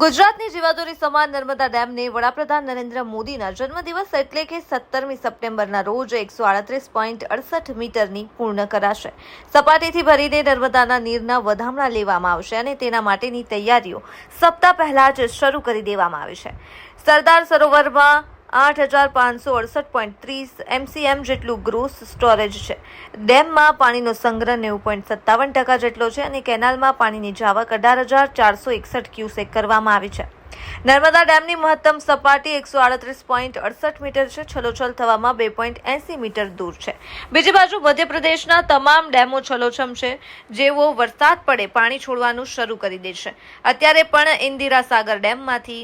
ગુજરાતની જીવાદોરી સમાન નર્મદા ડેમને વડાપ્રધાન નરેન્દ્ર મોદીના જન્મદિવસ એટલે કે 17મી સપ્ટેમ્બરના રોજ 138.68 મીટરની પૂર્ણ કરાશે. સપાટીથી ભરીને નર્મદાના નીરના વધામણા લેવામાં આવશે અને તેના માટેની તૈયારીઓ સપ્તાહ પહેલા જ શરૂ કરી દેવામાં આવી છે. સરદાર સરોવરમાં 8,568.30 MCM જેટલું ગ્રોસ સ્ટોરેજ છે. ડેમમાં પાણીનો સંગ્રહ 90.57% જેટલો છે અને કેનાલમાં પાણીની જાવક 18,461 ક્યુસેક કરવામાં આવી છે. નર્મદા ડેમની મહત્તમ સપાટી 138.68 મીટર છે. છલોછલ થવામાં 2.80 મીટર દૂર છે. બીજી બાજુ મધ્યપ્રદેશના તમામ ડેમો છલોછમ છે. જેવો વરસાદ પડે પાણી છોડવાનું શરૂ કરી દેશે. અત્યારે પણ ઇન્દિરા સાગર ડેમમાંથી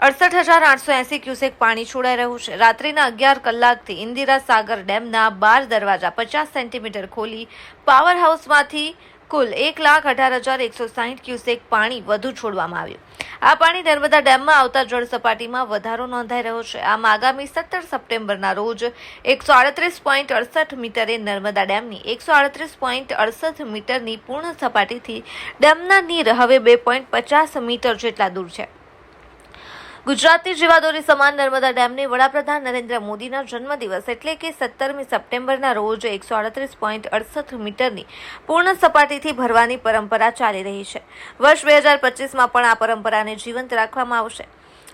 68,880 ક્યુસેક પાણી છોડાઈ રહ્યું છે. રાત્રિના 11 કલાકથી ઇન્દિરા સાગર ડેમના 12 દરવાજા 50 સેન્ટીમીટર ખોલી પાવર હાઉસમાંથી કુલ 1,18,160 ક્યુસેક પાણી વધુ છોડવામાં આવ્યું. આ પાણી નર્મદા ડેમમાં આવતા જળ સપાટીમાં વધારો નોંધાઈ રહ્યો છે. આમ આગામી 17 સપ્ટેમ્બરના રોજ 138.68 મીટરે નર્મદા ડેમની 138.68 મીટરની પૂર્ણ સપાટીથી ડેમના નીર હવે 2.50 મીટર જેટલા દૂર છે. ગુજરાતની જીવાદોરી સમાન નર્મદા ડેમને વડાપ્રધાન નરેન્દ્ર મોદીના જન્મદિવસ એટલે કે 17મી સપ્ટેમ્બરના રોજ 138.68 મીટરની પૂર્ણ સપાટીથી ભરવાની પરંપરા ચાલી રહી છે. વર્ષ 2025માં પણ આ પરંપરાને જીવંત રાખવામાં આવશે.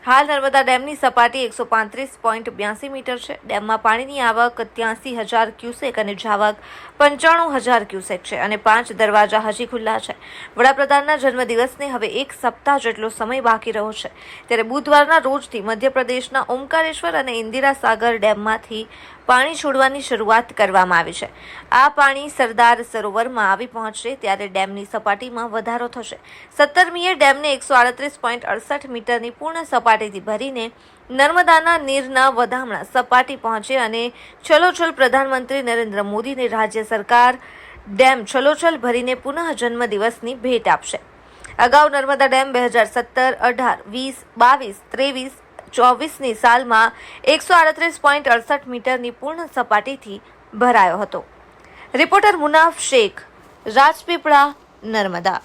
હાલ નર્મદા ડેમની સપાટી 135.82 મીટર છે. ડેમમાં પાણીની આવક 83,000 ક્યુસેક અને જાવક 95,000 ક્યુસેક છે અને 5 દરવાજા હજી ખુલ્લા છે. વડાપ્રધાનના જન્મદિવસને હવે એક સપ્તાહ જેટલો સમય બાકી રહ્યો છે. ત્યારે બુધવારના રોજથી મધ્યપ્રદેશના ઓમકારેશ્વર અને ઇન્દિરા સાગર ડેમમાંથી પાણી છોડવાની શરૂઆત કરવામાં આવી છે. આ પાણી સરદાર સરોવરમાં આવી પહોંચશે ત્યારે ડેમની સપાટીમાં વધારો થશે. 17મીએ ડેમને 138.68 મીટરની પૂર્ણ સપાટીથી ભરીને નર્મદાના નીરના વધામણા સપાટી પહોંચે અને છલોછલ પ્રધાનમંત્રી નરેન્દ્ર મોદીને રાજ્ય સરકાર ડેમ છલોછલ ભરીને પુનઃ જન્મદિવસની ભેટ આપશે. અગાઉ નર્મદા ડેમ 2017, 18, 20, 22, 23, 24ની સાલમાં 138.68 મીટરની પૂર્ણ સપાટીથી ભરાયો હતો. રિપોર્ટર મુનાફ શેખ, રાજપીપળા, નર્મદા.